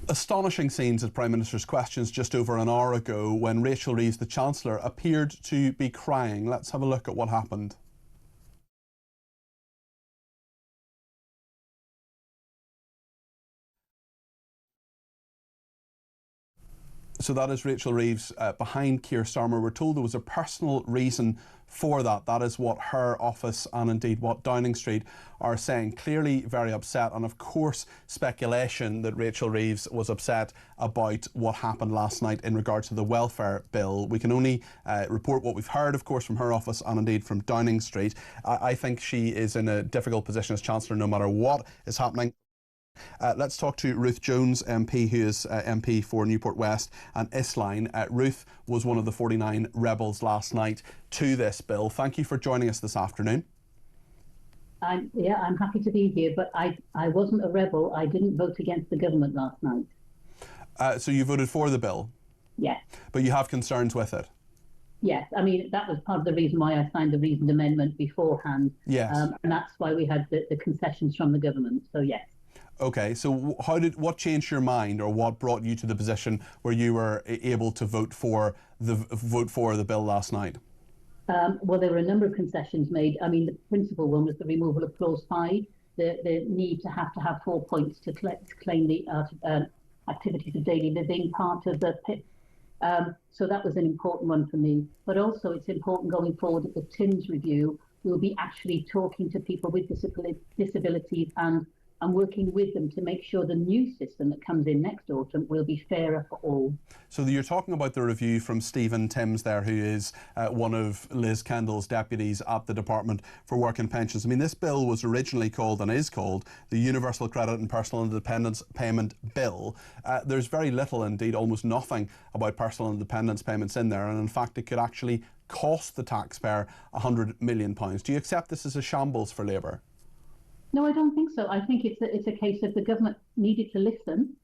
Astonishing scenes at Prime Minister's Questions just over an hour ago when Rachel Reeves, the Chancellor, appeared to be crying. Let's have a look at what happened. So that is Rachel Reeves behind Keir Starmer. We're told there was a personal reason for that. That is what her office and indeed what Downing Street are saying. Clearly very upset, and of course speculation that Rachel Reeves was upset about what happened last night in regard to the welfare bill. We can only report what we've heard, of course, from her office and indeed from Downing Street. I think she is in a difficult position as Chancellor no matter what is happening. Let's talk to Ruth Jones MP, who is MP for Newport West and Isline. Ruth was one of the 49 rebels last night to this bill. Thank you for joining us this afternoon. I'm happy to be here, but I wasn't a rebel. I didn't vote against the government last night. So you voted for the bill? Yes. But you have concerns with it? Yes, I mean, that was part of the reason why I signed the reasoned amendment beforehand. Yes. And that's why we had the concessions from the government, so yes. Okay, so what changed your mind, or what brought you to the position where you were able to vote for the bill last night? Well, there were a number of concessions made. I mean, the principal one was the removal of clause 5, the need to have 4 points to claim the activities of daily living part of the PIP. So that was an important one for me. But also, it's important going forward at the TIMS review, we'll be actually talking to people with disabilities and working with them to make sure the new system that comes in next autumn will be fairer for all. So you're talking about the review from Stephen Timms there, who is one of Liz Kendall's deputies at the Department for Work and Pensions. I mean, this bill was originally called and is called the Universal Credit and Personal Independence Payment Bill. There's very little, indeed almost nothing, about personal independence payments in there, and in fact it could actually cost the taxpayer £100 million. Do you accept this as a shambles for Labour? No, I don't think so. I think it's a case of the government needed to listen.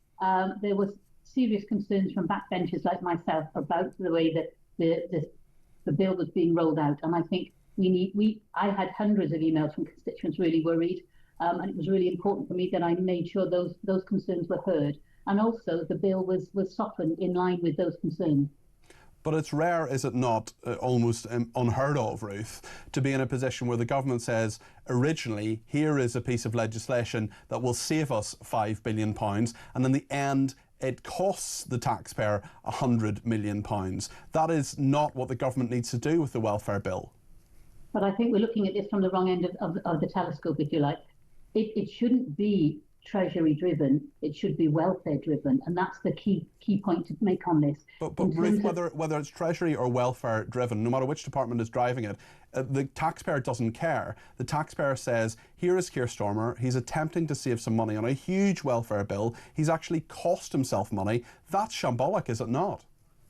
There was serious concerns from backbenchers like myself about the way that the bill was being rolled out, and I think I had hundreds of emails from constituents really worried, and it was really important for me that I made sure those concerns were heard, and also the bill was softened in line with those concerns. But it's rare, is it not, almost unheard of, Ruth, to be in a position where the government says, originally, here is a piece of legislation that will save us £5 billion, and in the end, it costs the taxpayer £100 million. That is not what the government needs to do with the welfare bill. But I think we're looking at this from the wrong end of the telescope, if you like. It shouldn't be Treasury driven, it should be welfare driven, and that's the key point to make on this. But Ruth, whether it's Treasury or welfare driven, no matter which department is driving it, the taxpayer doesn't care. The taxpayer says, here is Keir Starmer, he's attempting to save some money on a huge welfare bill, he's actually cost himself money. That's shambolic, is it not?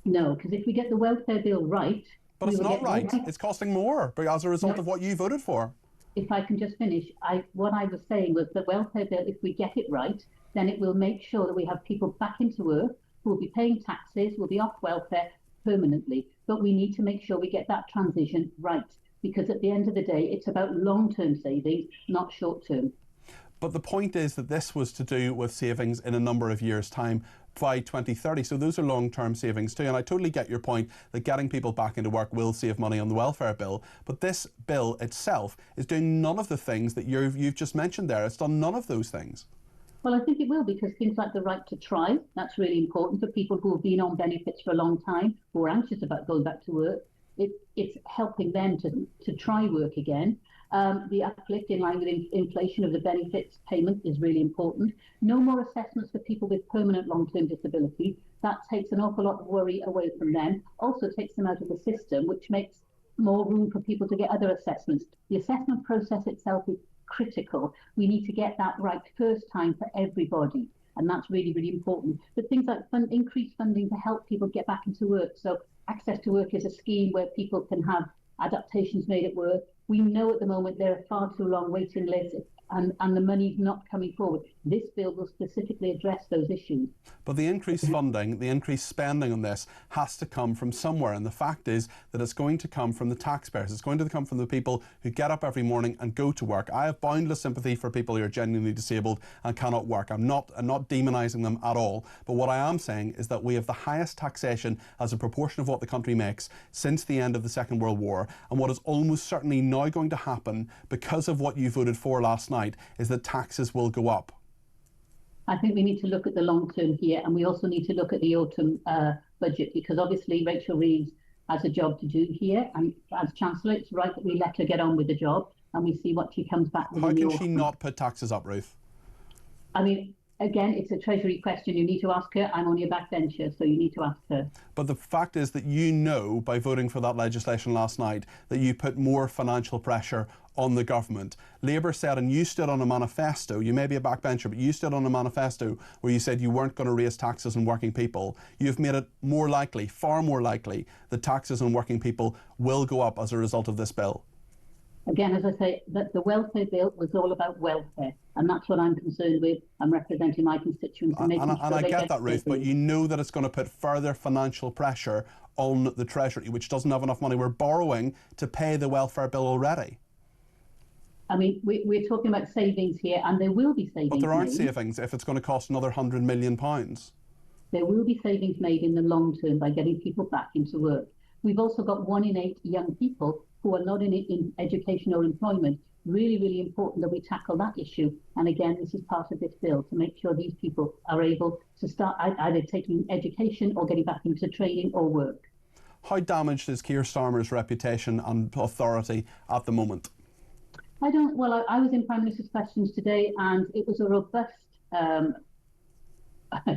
No, because if we get the welfare bill right... But it's not right, it's costing more as a result of what you voted for. If I can just finish, what I was saying was the welfare bill, if we get it right, then it will make sure that we have people back into work who will be paying taxes, will be off welfare permanently. But we need to make sure we get that transition right, because at the end of the day, it's about long-term savings, not short-term. But the point is that this was to do with savings in a number of years' time by 2030. So those are long-term savings too. And I totally get your point that getting people back into work will save money on the welfare bill. But this bill itself is doing none of the things that you've just mentioned there. It's done none of those things. Well, I think it will, because things like the right to try, that's really important for people who have been on benefits for a long time, who are anxious about going back to work. It's helping them to try work again. The uplift in line with inflation of the benefits payment is really important. No more assessments for people with permanent long-term disability. That takes an awful lot of worry away from them. Also takes them out of the system, which makes more room for people to get other assessments. The assessment process itself is critical. We need to get that right first time for everybody, and that's really, really important. But things like increased funding to help people get back into work. So Access to Work is a scheme where people can have adaptations made at work. We know at the moment there are far too long waiting lists, and the money's not coming forward. this bill will specifically address those issues. But the increased funding, the increased spending on this has to come from somewhere. And the fact is that it's going to come from the taxpayers. It's going to come from the people who get up every morning and go to work. I have boundless sympathy for people who are genuinely disabled and cannot work. I'm not demonising them at all. But what I am saying is that we have the highest taxation as a proportion of what the country makes since the end of the Second World War. And what is almost certainly now going to happen because of what you voted for last night is that taxes will go up. I think we need to look at the long term here, and we also need to look at the autumn budget, because obviously Rachel Reeves has a job to do here, and as Chancellor, it's right that we let her get on with the job and we see what she comes back with. How can she not put taxes up, Ruth? I mean, again, it's a Treasury question. You need to ask her. I'm only a backbencher, so you need to ask her. But the fact is that you know, by voting for that legislation last night, that you put more financial pressure on the government. Labour said, and you stood on a manifesto, you may be a backbencher, but you stood on a manifesto where you said you weren't going to raise taxes on working people. You've made it more likely, far more likely, that taxes on working people will go up as a result of this bill. Again, as I say, that the welfare bill was all about welfare, and that's what I'm concerned with. I'm representing my constituents and making sure and I they get that, Ruth, but paid. you know that it's going to put further financial pressure on the Treasury, which doesn't have enough money. We're borrowing to pay the welfare bill already. I mean, we're talking about savings here, and there will be savings. But there aren't made. savings if it's going to cost another £100 million. There will be savings made in the long term by getting people back into work. We've also got 1 in 8 young people who are not in education or employment. Really, really important that we tackle that issue. And again, this is part of this bill to make sure these people are able to start either taking education or getting back into training or work. How damaged is Keir Starmer's reputation and authority at the moment? Well, I was in Prime Minister's Questions today, and it was a robust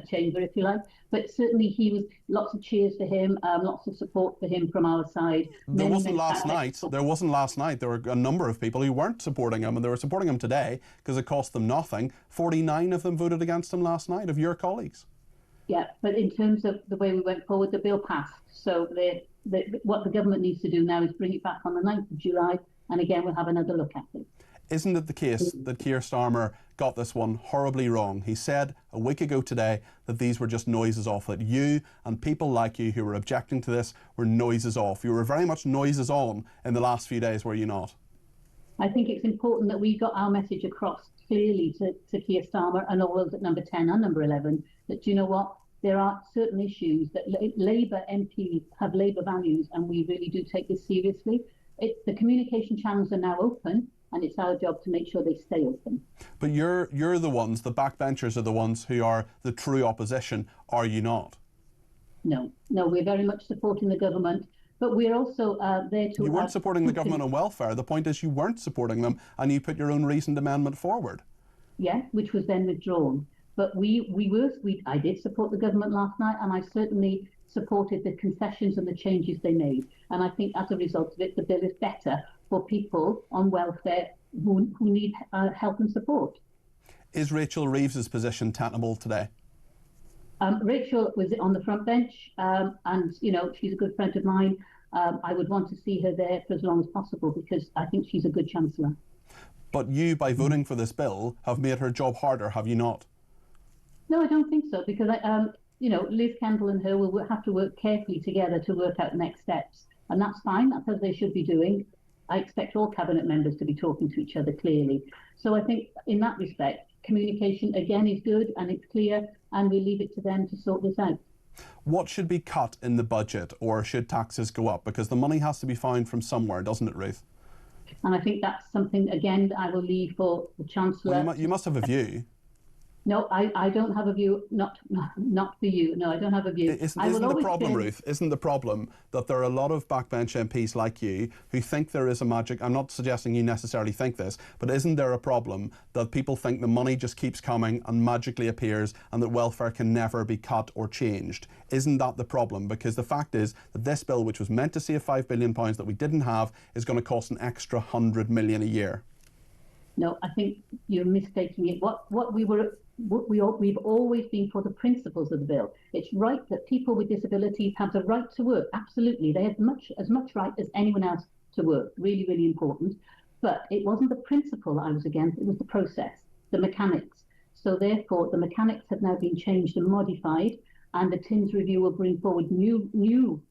chamber, if you like. But certainly he was, lots of cheers for him, lots of support for him from our side. There wasn't last night. There were a number of people who weren't supporting him, and they were supporting him today because it cost them nothing. 49 of them voted against him last night, of your colleagues. Yeah, but in terms of the way we went forward, the bill passed. So what the government needs to do now is bring it back on the 9th of July, and again, we'll have another look at it. Isn't it the case that Keir Starmer got this one horribly wrong? He said a week ago today that these were just noises off, that you and people like you who were objecting to this were noises off. You were very much noises on in the last few days, were you not? I think it's important that we got our message across clearly to Keir Starmer and all those at number 10 and number 11, that, you know what, there are certain issues that Labour MPs have Labour values, and we really do take this seriously. The communication channels are now open, and it's our job to make sure they stay open. But you're the ones, the backbenchers are the ones who are the true opposition, are you not? No, we're very much supporting the government, but we're also there to... You weren't supporting the government on welfare. The point is you weren't supporting them, and you put your own reasoned amendment forward. Yeah, which was then withdrawn. But I did support the government last night, and I certainly supported the concessions and the changes they made. And I think as a result of it, the bill is better for people on welfare who need help and support. Is Rachel Reeves' position tenable today? Rachel was on the front bench, and you know, she's a good friend of mine. I would want to see her there for as long as possible because I think she's a good Chancellor. But you, by voting for this bill, have made her job harder, have you not? No, I don't think so, because you know, Liz Kendall and her will have to work carefully together to work out next steps, and that's fine. That's what they should be doing. I expect all cabinet members to be talking to each other clearly. So I think in that respect, communication again is good and it's clear, and we leave it to them to sort this out. What should be cut in the budget, or should taxes go up? Because the money has to be found from somewhere, doesn't it, Ruth? And I think that's something, again, that I will leave for the Chancellor. Well, you must have a view. No, I don't have a view, not for you. No, I don't have a view. Isn't the problem, Ruth, isn't the problem that there are a lot of backbench MPs like you who think there is a magic, I'm not suggesting you necessarily think this, but isn't there a problem that people think the money just keeps coming and magically appears and that welfare can never be cut or changed? Isn't that the problem? Because the fact is that this bill, which was meant to save £5 billion that we didn't have, is going to cost an extra £100 million a year. No, I think you're mistaking it. We've always been for the principles of the bill. It's right that people with disabilities have the right to work. Absolutely. They have as much right as anyone else to work. Really, really important. But it wasn't the principle I was against. It was the process, the mechanics. So therefore, the mechanics have now been changed and modified, and the TIMS review will bring forward new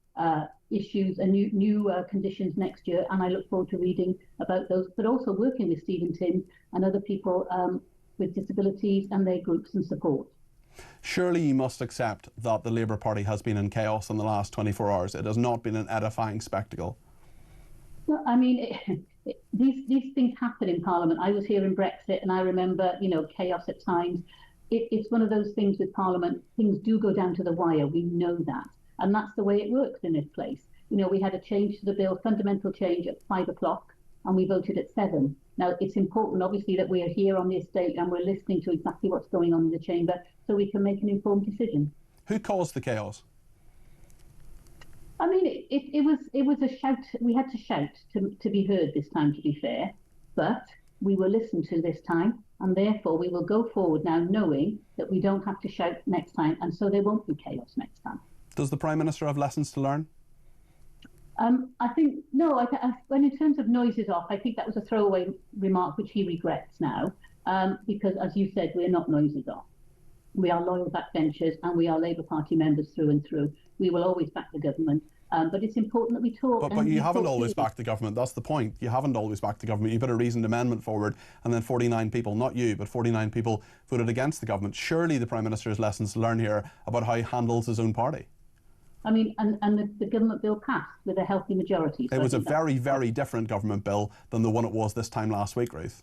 issues and new conditions next year. And I look forward to reading about those, but also working with Stephen Timms and other people with disabilities and their groups and support. Surely you must accept that the Labour Party has been in chaos in the last 24 hours. It has not been an edifying spectacle. Well, I mean, these things happen in Parliament. I was here in Brexit, and I remember, chaos at times. It's one of those things with Parliament. Things do go down to the wire. We know that, and that's the way it works in this place. We had a change to the bill, fundamental change at 5 o'clock, and we voted at 7. Now, it's important, obviously, that we are here on the estate and we're listening to exactly what's going on in the chamber, so we can make an informed decision. Who caused the chaos? I mean, it was a shout. We had to shout to be heard this time, to be fair, but we were listened to this time, and therefore we will go forward now knowing that we don't have to shout next time, and so there won't be chaos next time. Does the Prime Minister have lessons to learn? I think, no, when in terms of noises off, I think that was a throwaway remark which he regrets now, because as you said, we're not noises off. We are loyal backbenchers and we are Labour Party members through and through. We will always back the government, but it's important that we talk. But you haven't always backed the government. That's the point. You haven't always backed the government. You put a reasoned amendment forward, and then 49 people, not you, but 49 people voted against the government. Surely the Prime Minister has lessons to learn here about how he handles his own party. I mean, and the government bill passed with a healthy majority. So it was a very, very different government bill than the one it was this time last week, Ruth.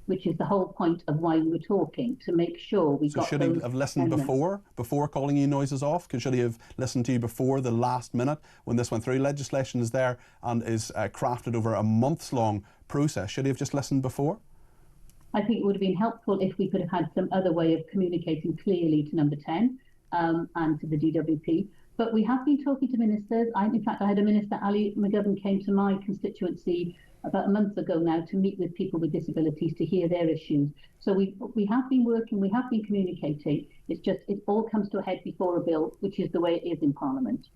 Which is the whole point of why we were talking, to make sure we got those. So should he have listened before calling you noises off? Should he have listened to you before the last minute when this went through? Legislation is there and is crafted over a months-long process. Should he have just listened before? I think it would have been helpful if we could have had some other way of communicating clearly to Number 10 and to the DWP. But we have been talking to ministers. In fact, I had a minister, Ali McGovern, came to my constituency about a month ago now to meet with people with disabilities to hear their issues. So we have been working, we have been communicating. It's just, it all comes to a head before a bill, which is the way it is in Parliament.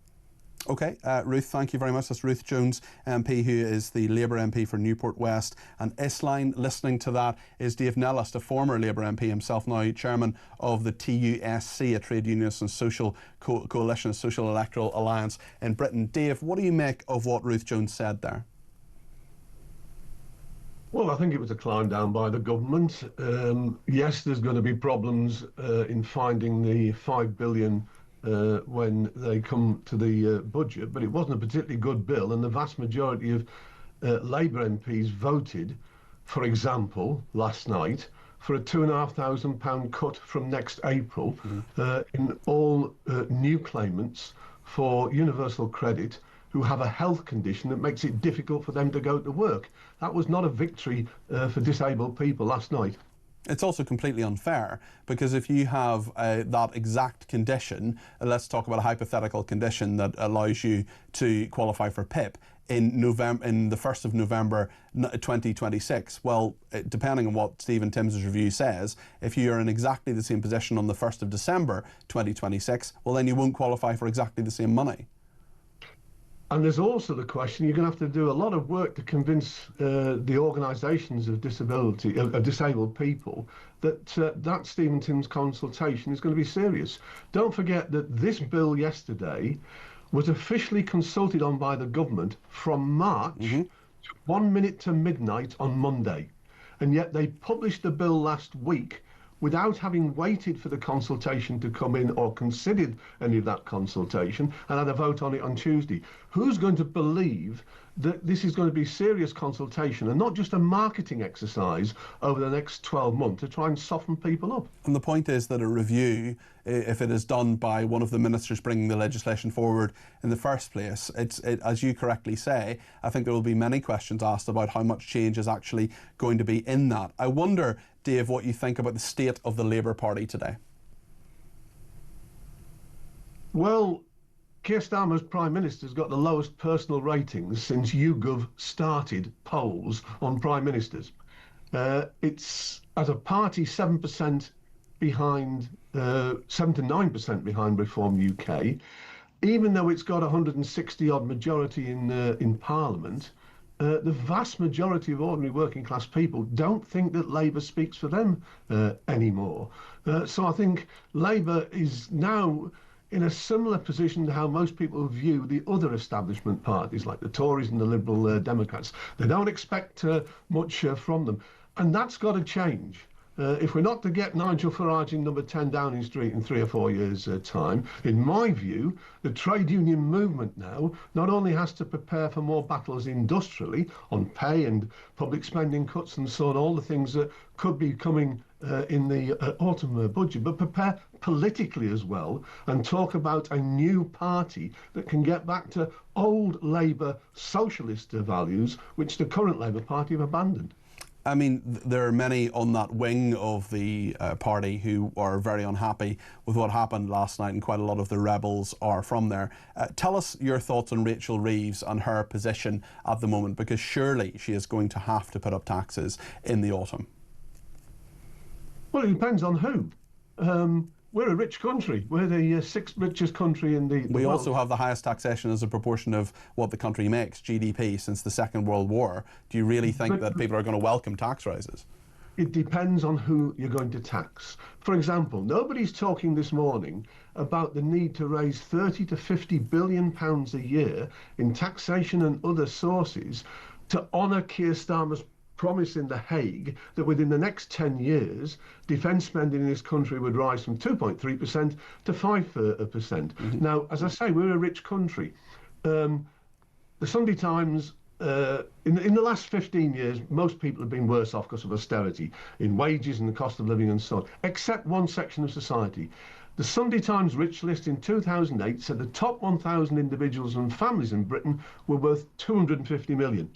OK, Ruth, thank you very much. That's Ruth Jones MP, who is the Labour MP for Newport West and Isline. Listening to that is Dave Nellist, a former Labour MP himself, now chairman of the TUSC, a trade unionist and social coalition, social electoral alliance in Britain. Dave, what do you make of what Ruth Jones said there? Well, I think it was a climb down by the government. Yes, there's going to be problems in finding the $5 billion when they come to the budget, but it wasn't a particularly good bill, and the vast majority of Labour MPs voted, for example, last night, for a £2,500 cut from next April in all new claimants for universal credit who have a health condition that makes it difficult for them to go to work. That was not a victory for disabled people last night. It's also completely unfair, because if you have that exact condition, let's talk about a hypothetical condition that allows you to qualify for PIP in the 1st of November 2026. Well, depending on what Stephen Timms' review says, if you're in exactly the same position on the 1st of December 2026, well, then you won't qualify for exactly the same money. And there's also the question, you're going to have to do a lot of work to convince the organisations of disabled people that that Stephen Timms consultation is going to be serious. Don't forget that this bill yesterday was officially consulted on by the government from March to 1 minute to midnight on Monday. And yet they published the bill last week without having waited for the consultation to come in or considered any of that consultation, and had a vote on it on Tuesday. Who's going to believe that this is going to be serious consultation and not just a marketing exercise over the next 12 months to try and soften people up? And the point is that a review, if it is done by one of the ministers bringing the legislation forward in the first place, as you correctly say, I think there will be many questions asked about how much change is actually going to be in that. I wonder, Dave, what you think about the state of the Labour Party today. Well, Keir Starmer's Prime Minister's got the lowest personal ratings since YouGov started polls on Prime Ministers. It's, as a party, 7% behind, 7 to 9% behind Reform UK. Even though it's got 160-odd majority in Parliament, the vast majority of ordinary working class people don't think that Labour speaks for them anymore. So I think Labour is now in a similar position to how most people view the other establishment parties, like the Tories and the Liberal Democrats. They don't expect much from them. And that's got to change. If we're not to get Nigel Farage in number 10 Downing Street in 3 or 4 years' time, in my view, the trade union movement now not only has to prepare for more battles industrially on pay and public spending cuts and so on, all the things that could be coming in the autumn budget, but prepare politically as well and talk about a new party that can get back to old Labour socialist values, which the current Labour Party have abandoned. I mean, there are many on that wing of the party who are very unhappy with what happened last night, and quite a lot of the rebels are from there. Tell us your thoughts on Rachel Reeves and her position at the moment, because surely she is going to have to put up taxes in the autumn. Well, it depends on who. We're a rich country. We're the sixth richest country in the world. We also have the highest taxation as a proportion of what the country makes, GDP, since the Second World War. Do you really think that people are going to welcome tax rises? It depends on who you're going to tax. For example, nobody's talking this morning about the need to raise 30 to 50 billion pounds a year in taxation and other sources to honour Keir Starmer's promise in The Hague that within the next 10 years, defence spending in this country would rise from 2.3% to 5%. Now, as I say, we're a rich country. The Sunday Times, in the last 15 years, most people have been worse off because of austerity in wages and the cost of living and so on, except one section of society. The Sunday Times Rich List in 2008 said the top 1,000 individuals and families in Britain were worth 250 million.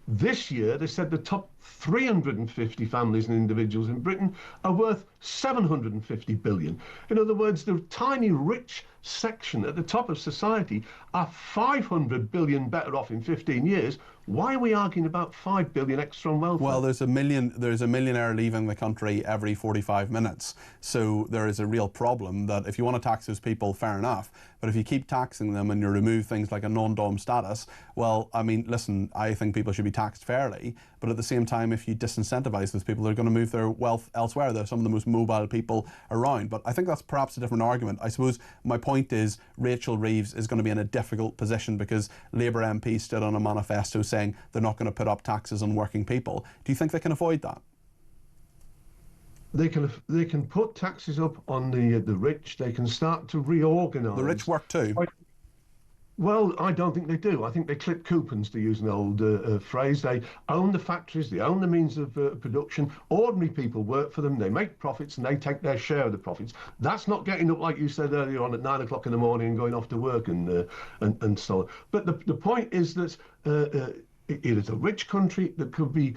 This year, they said the top 350 families and individuals in Britain are worth 750 billion. In other words, the tiny rich section at the top of society are 500 billion better off in 15 years. Why are we arguing about 5 billion extra on welfare? Well, there's a millionaire leaving the country every 45 minutes. So there is a real problem that if you want to tax those people, fair enough. But if you keep taxing them and you remove things like a non-dom status, well, I mean, listen, I think people should be taxed fairly. But at the same time, if you disincentivize those people, they're going to move their wealth elsewhere. They're some of the most mobile people around. But I think that's perhaps a different argument. I suppose my point is Rachel Reeves is going to be in a difficult position because Labour MPs stood on a manifesto saying they're not going to put up taxes on working people. Do you think they can avoid that? They can put taxes up on the rich. They can start to reorganise. The rich work too. Well, I don't think they do. I think they clip coupons, to use an old phrase. They own the factories, they own the means of production. Ordinary people work for them, they make profits and they take their share of the profits. That's not getting up, like you said earlier on, at 9 o'clock in the morning and going off to work and so on. But the point is that it is a rich country that could be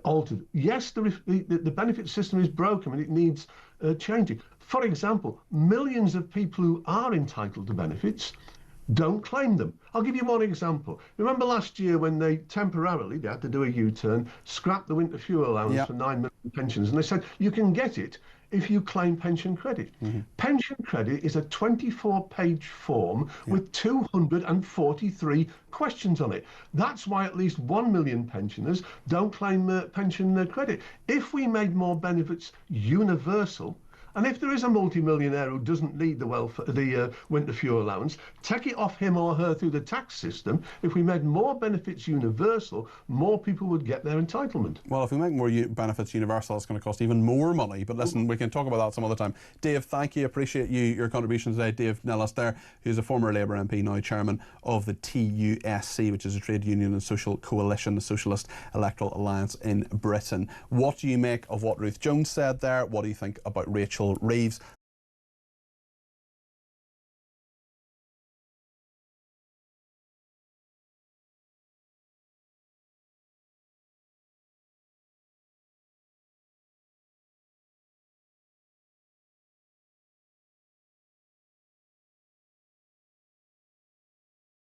altered. Yes, the benefit system is broken and it needs changing. For example, millions of people who are entitled to benefits don't claim them. I'll give you one example. Remember last year when they temporarily, they had to do a U-turn, scrapped the winter fuel allowance for 9 million pensions, and they said you can get it if you claim pension credit. Pension credit is a 24-page form with 243 questions on it. That's why at least 1 million pensioners don't claim pension credit. If we made more benefits universal, and if there is a multi-millionaire who doesn't need the winter fuel allowance, take it off him or her through the tax system. If we made more benefits universal, more people would get their entitlement. Well, if we make more benefits universal, it's going to cost even more money. But listen, we can talk about that some other time. Dave, thank you. Appreciate your contribution today. Dave Nellist there, who's a former Labour MP, now chairman of the TUSC, which is a trade union and social coalition, the Socialist Electoral Alliance in Britain. What do you make of what Ruth Jones said there? What do you think about Rachel Reeves?